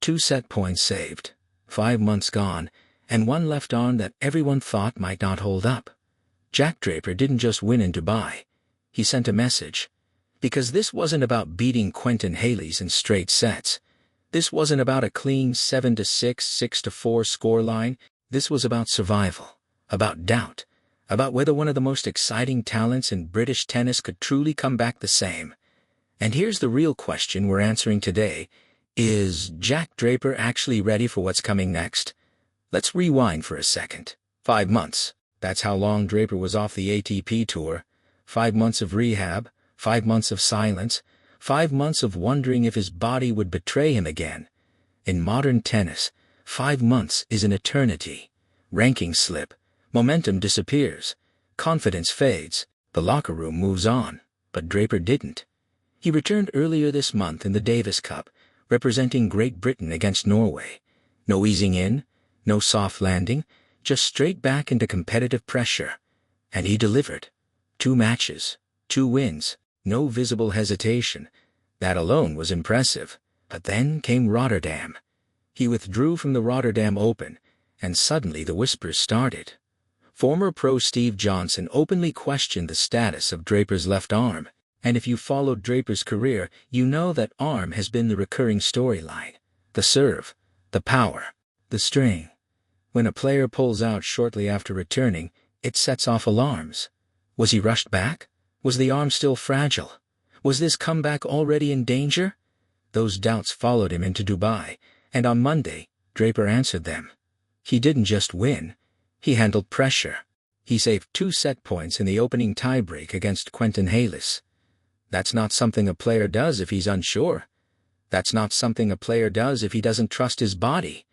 2 set points saved, 5 months gone, and one left arm that everyone thought might not hold up. Jack Draper didn't just win in Dubai. He sent a message. Because this wasn't about beating Quentin Halys in straight sets. This wasn't about a clean 7-6, 6-4 scoreline. This was about survival, about doubt, about whether one of the most exciting talents in British tennis could truly come back the same. And here's the real question we're answering today. Is Jack Draper actually ready for what's coming next? Let's rewind for a second. 5 months. That's how long Draper was off the ATP Tour. 5 months of rehab, 5 months of silence, 5 months of wondering if his body would betray him again. In modern tennis, 5 months is an eternity. Rankings slip, momentum disappears, confidence fades, the locker room moves on. But Draper didn't. He returned earlier this month in the Davis Cup, representing Great Britain against Norway. No easing in, no soft landing, just straight back into competitive pressure. And he delivered. 2 matches, 2 wins, no visible hesitation. That alone was impressive. But then came Rotterdam. He withdrew from the Rotterdam Open, and suddenly the whispers started. Former pro Steve Johnson openly questioned the status of Draper's left arm, and if you followed Draper's career, you know that arm has been the recurring storyline. The serve, the power, the string. When a player pulls out shortly after returning, it sets off alarms. Was he rushed back? Was the arm still fragile? Was this comeback already in danger? Those doubts followed him into Dubai, and on Monday, Draper answered them. He didn't just win. He handled pressure. He saved 2 set points in the opening tiebreak against Quentin Halys. That's not something a player does if he's unsure. That's not something a player does if he doesn't trust his body.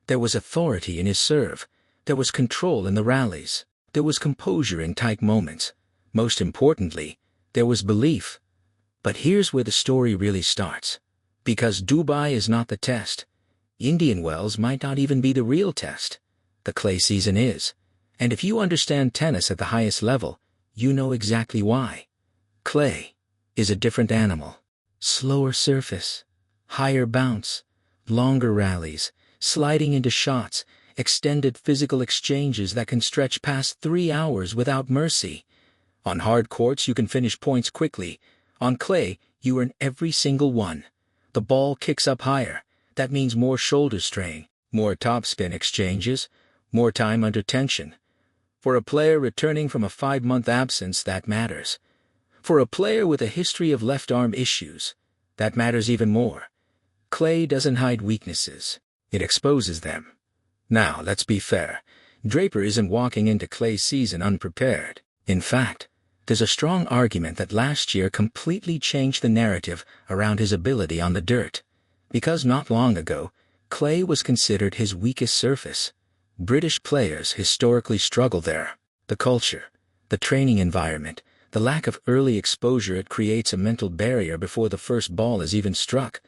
There was authority in his serve. There was control in the rallies. There was composure in tight moments. Most importantly, there was belief. But here's where the story really starts. Because Dubai is not the test. Indian Wells might not even be the real test. The clay season is. And if you understand tennis at the highest level, you know exactly why. Clay is a different animal. Slower surface, higher bounce, longer rallies, sliding into shots, extended physical exchanges that can stretch past 3 hours without mercy. On hard courts, you can finish points quickly. On clay, you earn every single one. The ball kicks up higher. That means more shoulder strain, more topspin exchanges, more time under tension. For a player returning from a 5-month absence, that matters. For a player with a history of left arm issues, that matters even more. Clay doesn't hide weaknesses. It exposes them. Now, let's be fair. Draper isn't walking into clay season unprepared. In fact, there's a strong argument that last year completely changed the narrative around his ability on the dirt. Because not long ago, clay was considered his weakest surface. British players historically struggle there. The culture, the training environment, the lack of early exposure, it creates a mental barrier before the first ball is even struck.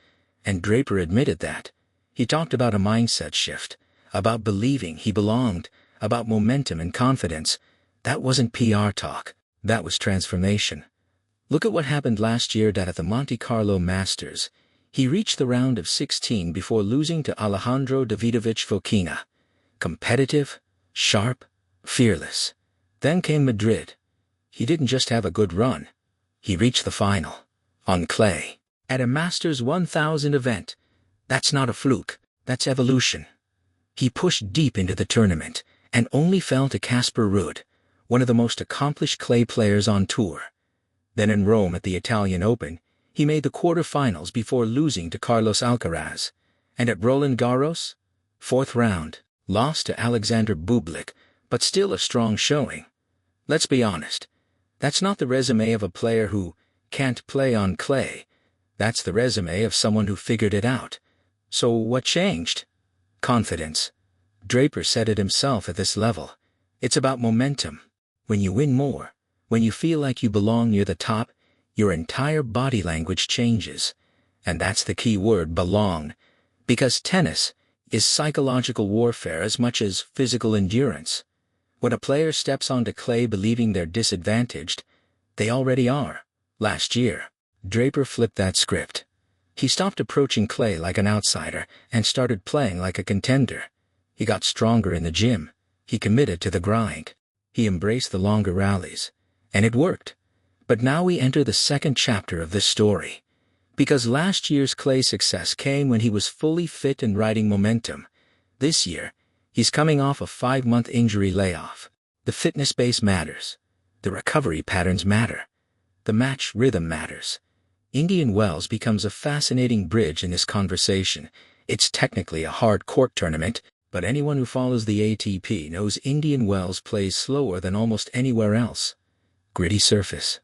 And Draper admitted that. He talked about a mindset shift, about believing he belonged, about momentum and confidence. That wasn't PR talk. That was transformation. Look at what happened last year at the Monte Carlo Masters. He reached the round of 16 before losing to Alejandro Davidovich Fokina. Competitive, sharp, fearless. Then came Madrid. He didn't just have a good run. He reached the final. On clay. At a Masters 1000 event. That's not a fluke. That's evolution. He pushed deep into the tournament and only fell to Casper Ruud, one of the most accomplished clay players on tour. Then in Rome at the Italian Open, he made the quarterfinals before losing to Carlos Alcaraz. And at Roland Garros, 4th round, lost to Alexander Bublik, but still a strong showing. Let's be honest. That's not the resume of a player who can't play on clay. That's the resume of someone who figured it out. So what changed? Confidence. Draper said it himself at this level. It's about momentum. When you win more, when you feel like you belong near the top, your entire body language changes. And that's the key word, belong. Because tennis is psychological warfare as much as physical endurance. When a player steps onto clay believing they're disadvantaged, they already are. Last year, Draper flipped that script. He stopped approaching clay like an outsider and started playing like a contender. He got stronger in the gym. He committed to the grind. He embraced the longer rallies. And it worked. But now we enter the second chapter of this story. Because last year's clay success came when he was fully fit and riding momentum. This year, he's coming off a 5-month injury layoff. The fitness base matters. The recovery patterns matter. The match rhythm matters. Indian Wells becomes a fascinating bridge in this conversation. It's technically a hard court tournament, but anyone who follows the ATP knows Indian Wells plays slower than almost anywhere else. Gritty surface,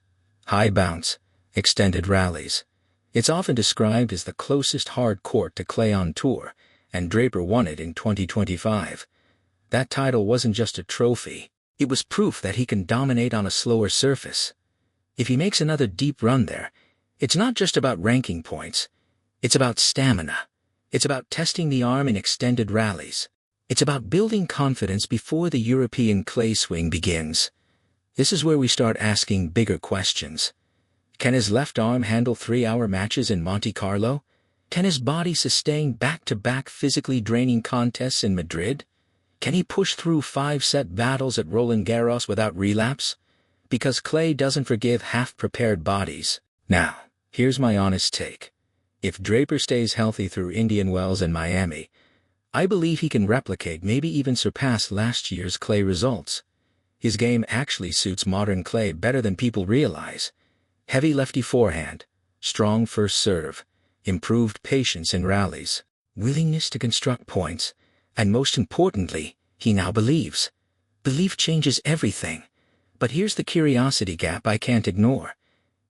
high bounce, extended rallies. It's often described as the closest hard court to clay on tour, and Draper won it in 2025. That title wasn't just a trophy. It was proof that he can dominate on a slower surface. If he makes another deep run there, it's not just about ranking points. It's about stamina. It's about testing the arm in extended rallies. It's about building confidence before the European clay swing begins. This is where we start asking bigger questions. Can his left arm handle 3-hour matches in Monte Carlo? Can his body sustain back-to-back physically draining contests in Madrid? Can he push through 5-set battles at Roland Garros without relapse? Because clay doesn't forgive half-prepared bodies. Now, here's my honest take. If Draper stays healthy through Indian Wells and Miami, I believe he can replicate, maybe even surpass last year's clay results. His game actually suits modern clay better than people realize. Heavy lefty forehand, strong first serve, improved patience in rallies, willingness to construct points, and most importantly, he now believes. Belief changes everything. But here's the curiosity gap I can't ignore.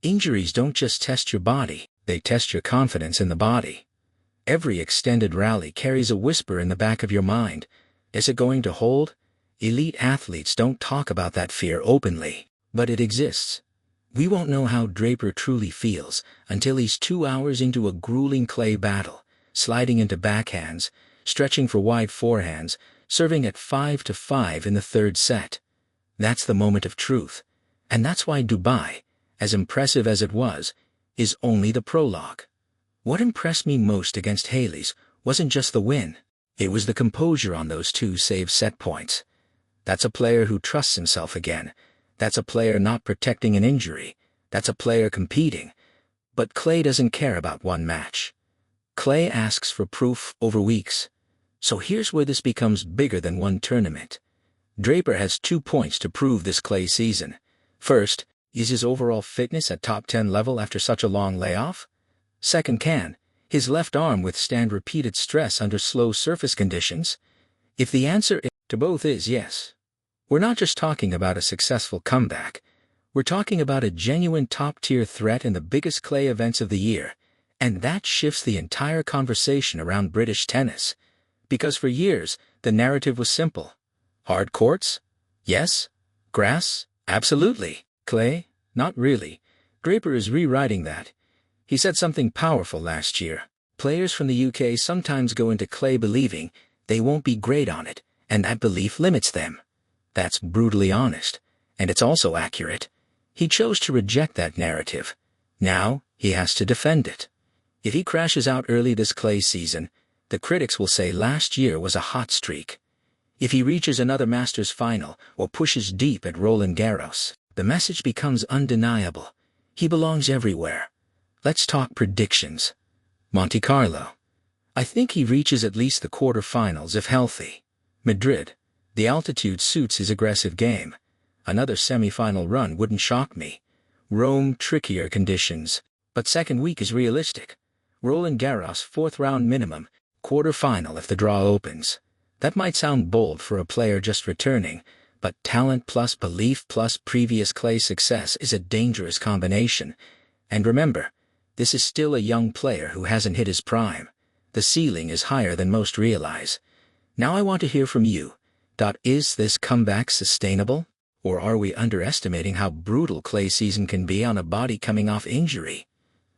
Injuries don't just test your body, they test your confidence in the body. Every extended rally carries a whisper in the back of your mind. Is it going to hold? Elite athletes don't talk about that fear openly, but it exists. We won't know how Draper truly feels until he's 2 hours into a grueling clay battle, sliding into backhands, stretching for wide forehands, serving at 5-5 in the third set. That's the moment of truth. And that's why Dubai, as impressive as it was, is only the prologue. What impressed me most against Halys wasn't just the win. It was the composure on those 2 saved set points. That's a player who trusts himself again. That's a player not protecting an injury. That's a player competing. But clay doesn't care about one match. Clay asks for proof over weeks. So here's where this becomes bigger than one tournament. Draper has 2 points to prove this clay season. First, is his overall fitness at top 10 level after such a long layoff? Second, can his left arm withstand repeated stress under slow surface conditions? If the answer to both is yes, we're not just talking about a successful comeback. We're talking about a genuine top-tier threat in the biggest clay events of the year, and that shifts the entire conversation around British tennis. Because for years, the narrative was simple. Hard courts? Yes. Grass? Absolutely. Clay? Not really. Draper is rewriting that. He said something powerful last year. Players from the UK sometimes go into clay believing they won't be great on it, and that belief limits them. That's brutally honest, and it's also accurate. He chose to reject that narrative. Now, he has to defend it. If he crashes out early this clay season, the critics will say last year was a hot streak. If he reaches another Masters final or pushes deep at Roland Garros, the message becomes undeniable. He belongs everywhere. Let's talk predictions. Monte Carlo. I think he reaches at least the quarterfinals if healthy. Madrid. The altitude suits his aggressive game. Another semi-final run wouldn't shock me. Rome, trickier conditions, but second week is realistic. Roland Garros, 4th round minimum, quarterfinal if the draw opens. That might sound bold for a player just returning, but talent plus belief plus previous clay success is a dangerous combination. And remember, this is still a young player who hasn't hit his prime. The ceiling is higher than most realize. Now I want to hear from you. Is this comeback sustainable? Or are we underestimating how brutal clay season can be on a body coming off injury?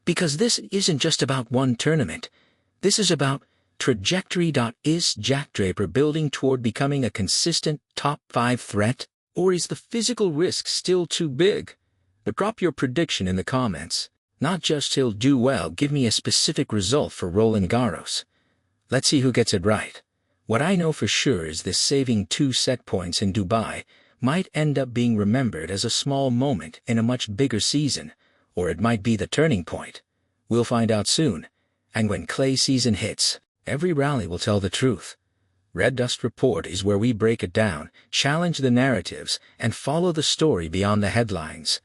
Because this isn't just about one tournament. This is about trajectory. Is Jack Draper building toward becoming a consistent top 5 threat? Or is the physical risk still too big? Drop your prediction in the comments. Not just he'll do well, give me a specific result for Roland Garros. Let's see who gets it right. What I know for sure is this saving 2 set points in Dubai might end up being remembered as a small moment in a much bigger season, or it might be the turning point. We'll find out soon. And when clay season hits, every rally will tell the truth. RedDust Report is where we break it down, challenge the narratives, and follow the story beyond the headlines.